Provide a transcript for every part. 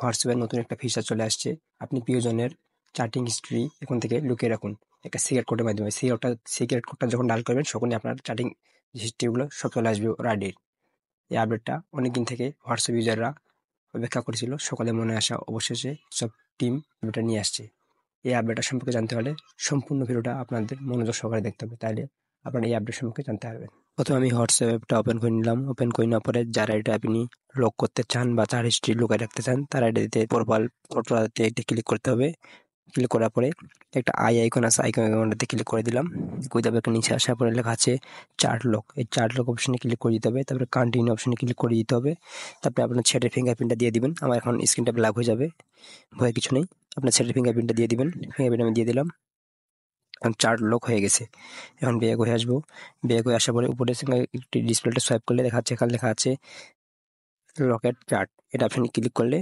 হোয়াটসঅ্যাপে নতুন একটা ফিচার চলে আসছে। আপনি প্রিয়জনের চ্যাটিং হিস্ট্রি এখন থেকে লুকিয়ে রাখুন একটা সিক্রেট কোডের মাধ্যমে। সিক্রেট কোডটা যখন ডায়াল করবেন তখনই আপনার চ্যাটিং হিস্ট্রিগুলো সব চলে আসবে ওর আইডির। এই আপডেটটা অনেকদিন থেকে হোয়াটসঅ্যাপ ইউজাররা অপেক্ষা করেছিল। সকালে মনে আসা অবশেষে সব টিম আপডেটটা নিয়ে আসছে। এই আপডেটটা সম্পর্কে জানতে হলে সম্পূর্ণ ভিডিওটা আপনাদের মনোযোগ সহকারে দেখতে হবে, তাহলে আপনারা এই আপডেট সম্পর্কে জানতে পারবেন। প্রথমে আমি হোয়াটসঅ্যাপ অ্যাপটা ওপেন করে নিলাম। ওপেন করে নেওয়ার পরে যার আইডিটা আপনি লক করতে চান বা যার হিস্ট্রি লুকায় রাখতে চান তার আইডিতে প্রোফাইলতে ক্লিক করতে হবে। ক্লিক করার পরে একটা আইকন আছে, আইকনটাতে ক্লিক করে দিলাম। তারপরে একটা নিচে আসার পরে লেখা আছে চার্ট লক। এই চার্ট লক অপশনে ক্লিক করে দিতে হবে। তারপরে কন্টিনিউ অপশনে ক্লিক করে দিতে হবে। তারপরে আপনার ছেলের ফিঙ্গারপ্রিন্টটা দিয়ে দিবেন। আমার এখন স্ক্রিনটা ব্ল্যাক হয়ে যাবে, ভয়ের কিছু নেই। আপনার ছেলের ফিঙ্গারপ্রিন্টটা দিয়ে দিবেন। ফিঙ্গারপ্রিন্ট আমি দিয়ে দিলাম। এখন চার্ট লক হয়ে গেছে। এখন ব্যাক হয়ে আসবো। ব্যাক হয়ে আসার পরে উপরে একটি ডিসপ্লেটা সোয়াইপ করলে দেখা যাচ্ছে, এখানে লেখা আছে লকেট চার্ট। এটা অপশনে ক্লিক করলে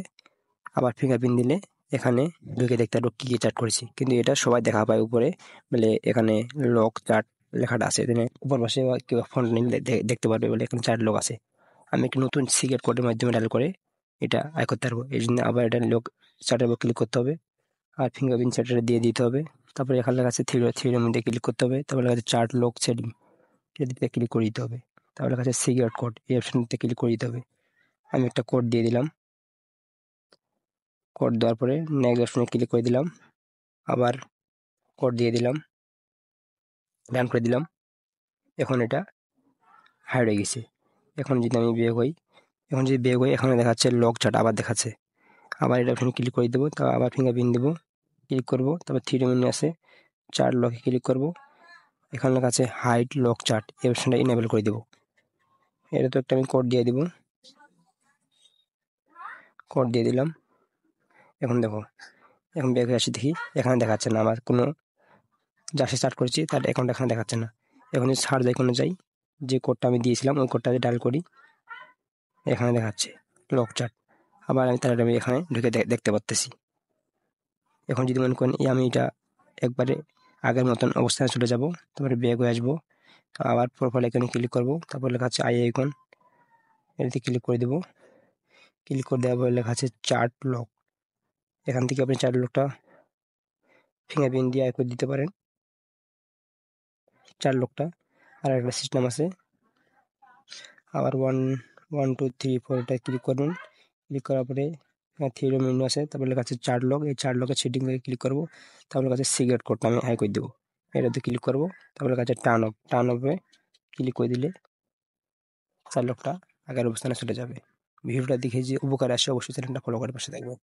আবার ফিঙ্গারপ্রিন্ট দিলে এখানে ঢুকে দেখতে পারবো কি চার্ট করেছি। কিন্তু এটা সবাই দেখা পায় উপরে, বলে এখানে লক চার্ট লেখাটা আছে। এখানে উপর পাশে কেউ ফোন নিলে দেখতে পারবে বলে এখানে চার্ট লক আছে। আমি একটি নতুন সিক্রেট কোডের মাধ্যমে ডায়াল করে এটা আয় করতে পারবো। এই জন্য আবার এটা লক চার্টের উপর ক্লিক করতে হবে আর ফিঙ্গারপ্রিন্ট চার্টটা দিয়ে দিতে হবে। তারপরে এখানে লেখা আছে থ্রির মধ্যে ক্লিক করতে হবে। তারপরে লেখা আছে চার্ট লক সেটিং, এটাতে ক্লিক করে দিতে হবে। তারপরে লেখা আছে সিক্রেট কোড, এই অপশনটাতে ক্লিক করে দিতে হবে। আমি একটা কোড দিয়ে দিলাম। কোড দেওয়ার পরে নেক্সট অপশনে ক্লিক করে দিলাম। আবার কোড দিয়ে দিলাম, ডান করে দিলাম। এখন এটা হাইড হয়ে গেছে। এখন যদি আমি বের হই, এখানে দেখাচ্ছে লক চার্ট আবার দেখাচ্ছে। আবার এটা অপশনে ক্লিক করে দেবো। তা আবার ফিঙ্গারপ্রিন্ট দেবো, ক্লিক করবো। তারপর থ্রি মেনু আছে, চার্ট লকে ক্লিক করবো। এখানে লেখা আছে হাইড লক চার্ট, এই অপশনটা ইনেবল করে দেবো। এটা তো একটা আমি কোড দিয়ে দিব, কোড দিয়ে দিলাম। এখন দেখো, এখন বের হয়ে আসি, দেখি এখানে দেখাচ্ছে না আমার কোনো, যার সাথে চার্ট করেছি তার অ্যাকাউন্ট এখানে দেখাচ্ছে না। এখন সার্চ আইকনে যাই, যে কোডটা আমি দিয়েছিলাম ওই কোডটা ডায়াল করি, এখানে দেখাচ্ছে লক চার্ট। আবার আমি এখানে ঢুকে দেখতে পারতেছি। এখন যদি মনে করেন আমি এটা একবারে আগের মতন অবস্থায় চলে যাব, তারপরে ব্যাক হয়ে আসবো। আবার প্রোফাইল আইকনে ক্লিক করবো। তারপর লেখা আছে আইকন, এটাতে ক্লিক করে দেবো। ক্লিক করে দেওয়ার পরে লেখা আছে চার্ট লক। এখান থেকে আপনি চার্ট লকটা ফিঙ্গারপ্রিন্ট দিয়ে করে দিতে পারেন চার্ট লকটা। আর একটা সিস্টেম আছে, আবার 1 2 3 4 এটা ক্লিক করুন। ক্লিক করার পরে থ্রি মেনু আছে, তারপরে লেখা আছে চার্ট লক। এই চার্ট লকের সেটিং থেকে ক্লিক করবো। তারপরে লেখা আছে সিক্রেট কোডটা আমি হাই করে দেবো, এটাতে ক্লিক করবো। তারপরে লেখা আছে টার্ন অফে ক্লিক করে দিলে চার্ট লকটা আগের অবস্থানে চলে যাবে। ভিডিওটা দেখে যে উপকার আসে অবশ্যই চ্যানেলটা ফলো করে পাশে থাকবে।